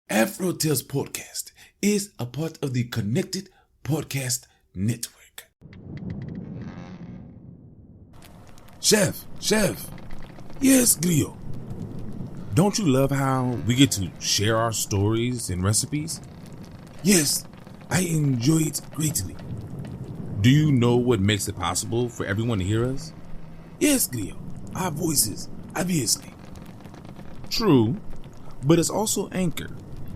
AfroTales Podcast is a part of the Connected Podcast Network. Chef. Yes, Glio. Don't you love how we get to share our stories and recipes? Yes, I enjoy it greatly. Do you know what makes it possible for everyone to hear us? Yes, Glio. Our voices, obviously. True, but it's also Anchor,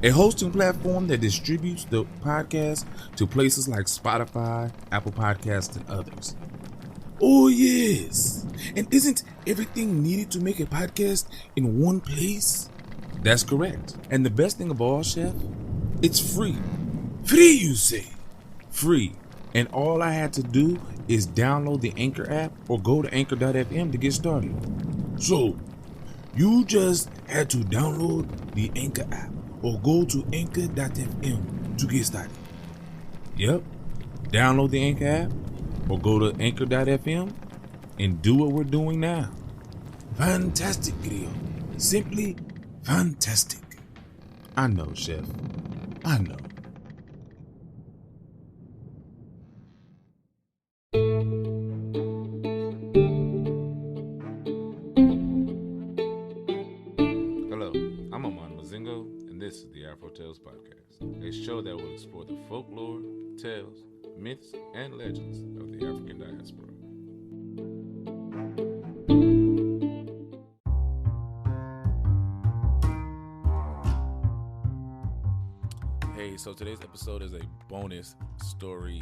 a hosting platform that distributes the podcast to places like Spotify, Apple Podcasts, and others. Oh, yes. And isn't everything needed to make a podcast in one place? That's correct. And the best thing of all, Chef, it's free. Free, you say? Free. And all I had to do is download the Anchor app or go to anchor.fm to get started. So, you just had to download the Anchor app or go to anchor.fm to get started. Yep. Download the Anchor app or go to anchor.fm and do what we're doing now. Fantastic, Grio. Simply fantastic. I know, Chef. I know. Hello, I'm Amon Mazingo, and this is the AfroTales Podcast, a show that will explore the folklore, tales, myths, and legends of the African diaspora. Hey, so today's episode is a bonus story.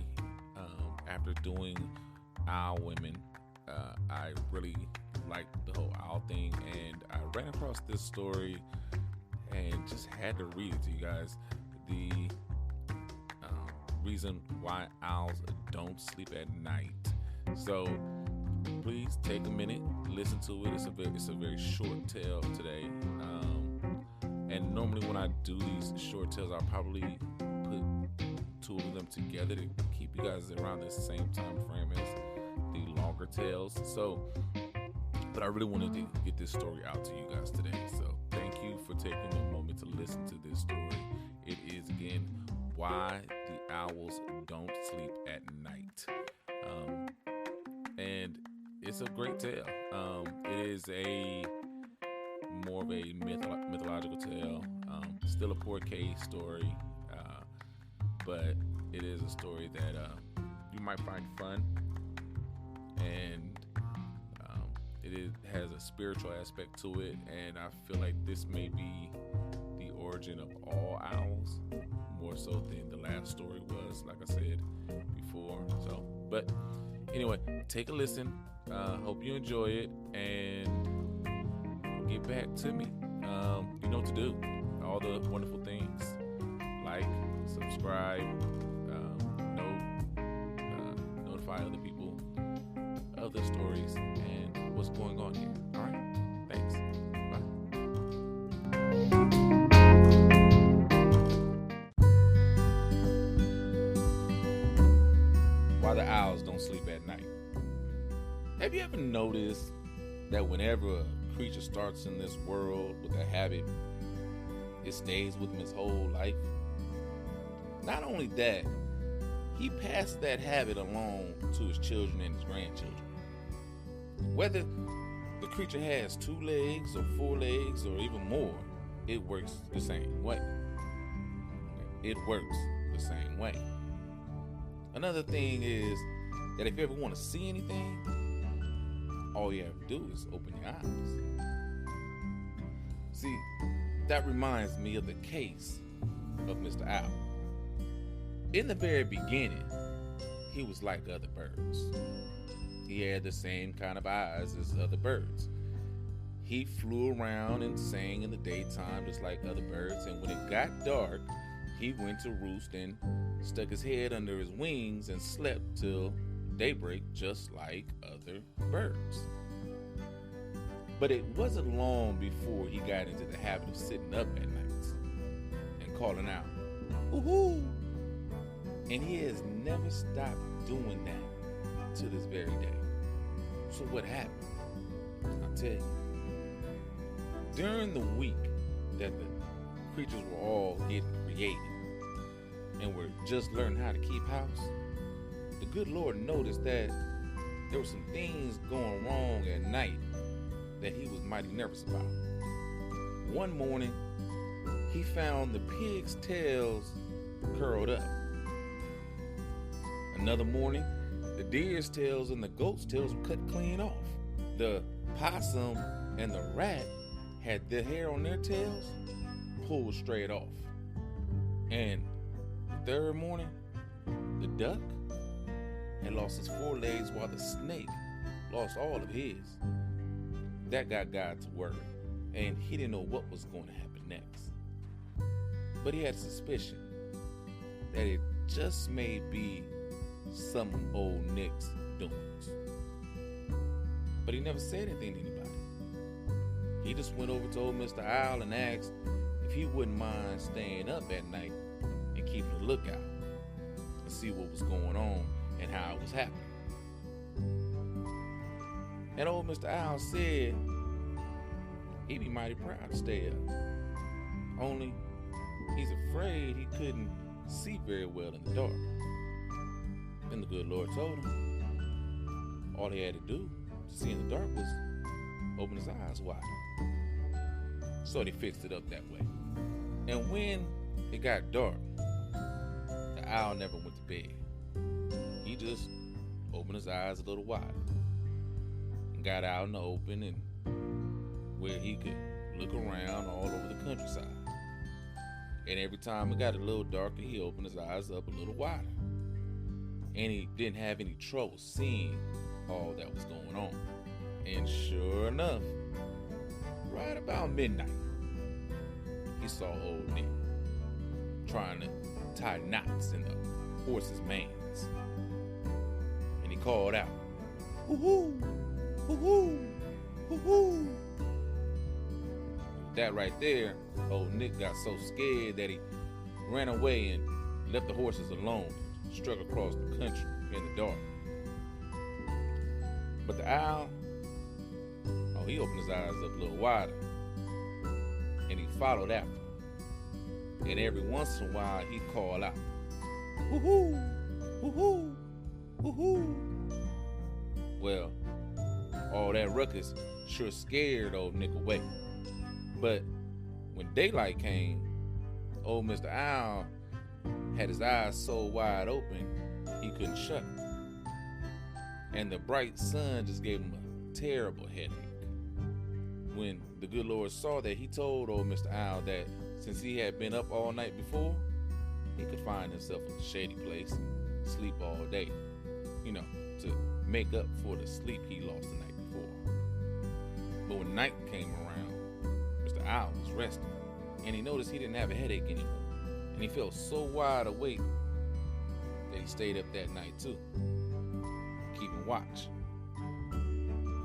After doing Owl Women, I really liked the whole owl thing, and I ran across this story and just had to read it to you guys. The reason why owls don't sleep at night. So please take a minute, listen to it. It's a very short tale today. And normally when I do these short tales, I'll probably put two of them together to keep you guys around the same time frame as the longer tales. But I really wanted to get this story out to you guys today. So thank you for taking a moment to listen to this story. It is, again, Why the Owls Don't Sleep at Night. And it's a great tale. It is more of a mythological tale. Still a 4K story. But it is a story that you might find fun. And it has a spiritual aspect to it, and I feel like this may be the origin of all owls, more so than the last story was, like I said before. So, but anyway, take a listen. Hope you enjoy it, and get back to me. You know what to do. All the wonderful things, like, subscribe, notify other people of the stories and what's going on here. All right, thanks. Bye. Why the owls don't sleep at night. Have you ever noticed that whenever a creature starts in this world with a habit, it stays with him his whole life? Not only that, he passes that habit along to his children and his grandchildren. Whether the creature has 2 legs or 4 legs or even more, it works the same way. It works the same way. Another thing is that if you ever want to see anything, all you have to do is open your eyes. See, that reminds me of the case of Mr. Owl. In the very beginning, he was like other birds. He had the same kind of eyes as other birds. He flew around and sang in the daytime just like other birds, and when it got dark, he went to roost and stuck his head under his wings and slept till daybreak just like other birds. But it wasn't long before he got into the habit of sitting up at night and calling out, "Woohoo!" And he has never stopped doing that to this very day. So what happened? I'll tell you. During the week that the creatures were all getting created and were just learning how to keep house, the good Lord noticed that there were some things going wrong at night that he was mighty nervous about. One morning, he found the pig's tails curled up. Another morning, the deer's tails and the goat's tails were cut clean off. The possum and the rat had the hair on their tails pulled straight off. And the third morning, the duck had lost his forelegs while the snake lost all of his. That got God to worry, and he didn't know what was going to happen next. But he had a suspicion that it just may be some of old Nick's doings. But he never said anything to anybody. He just went over to old Mr. Owl and asked if he wouldn't mind staying up at night and keeping a lookout and see what was going on and how it was happening. And old Mr. Owl said he'd be mighty proud to stay up. Only he's afraid he couldn't see very well in the dark. Then the good Lord told him all he had to do to see in the dark was open his eyes wide. So they fixed it up that way. And when it got dark, the owl never went to bed. He just opened his eyes a little wider and got out in the open and where he could look around all over the countryside. And every time it got a little darker, he opened his eyes up a little wider. And he didn't have any trouble seeing all that was going on. And sure enough, right about midnight, he saw old Nick trying to tie knots in the horse's manes. And he called out, "Hoo-hoo! Hoo-hoo! Hoo-hoo!" That right there, old Nick got so scared that he ran away and left the horses alone, struck across the country in the dark. But the owl, he opened his eyes up a little wider, and he followed after him. And every once in a while, he'd call out, "Hoo-hoo! Hoo-hoo! Hoo-hoo!" Well, all that ruckus sure scared old Nick away. But when daylight came, old Mr. Owl had his eyes so wide open, he couldn't shut them. And the bright sun just gave him a terrible headache. When the good Lord saw that, he told old Mr. Owl that since he had been up all night before, he could find himself in a shady place and sleep all day, to make up for the sleep he lost the night before. But when night came around, Mr. Owl was resting, and he noticed he didn't have a headache anymore. And he felt so wide awake that he stayed up that night too, keeping watch.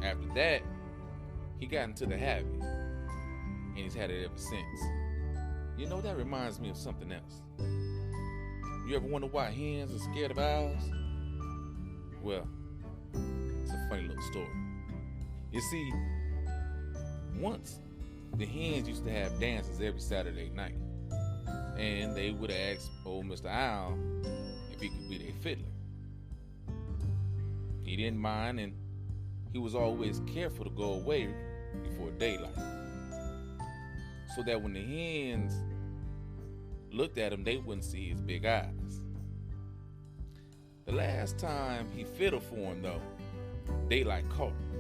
After that, he got into the habit, and he's had it ever since. That reminds me of something else. You ever wonder why hens are scared of owls? Well, it's a funny little story. You see, once the hens used to have dances every Saturday night, and they would ask old Mr. Owl if he could be their fiddler. He didn't mind, and he was always careful to go away before daylight, so that when the hens looked at him, they wouldn't see his big eyes. The last time he fiddled for him, though, daylight caught him.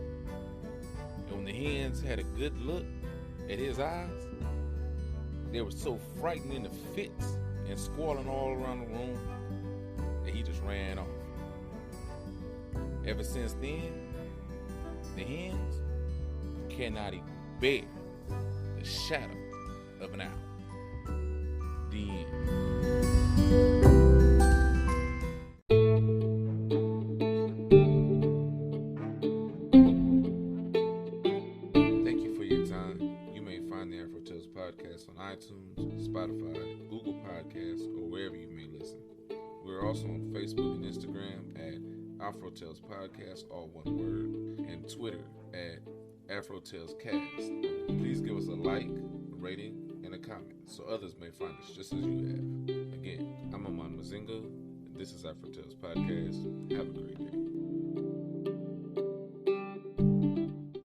And when the hens had a good look at his eyes, they were so frightened into fits and squalling all around the room that he just ran off. Ever since then, the hens cannot even bear the shadow of an owl. The end. Thank you for your time. You may find the AfroTales podcast on iTunes, Spotify, Google Podcasts, or wherever you may listen. We're also on Facebook and Instagram at AfroTalesPodcast, all one word, and Twitter at AfroTalesCast. Please give us a like, rating, and a comment so others may find us just as you have. Again, I'm Aman Mazinga, and this is AfroTalesCast. Have a great day.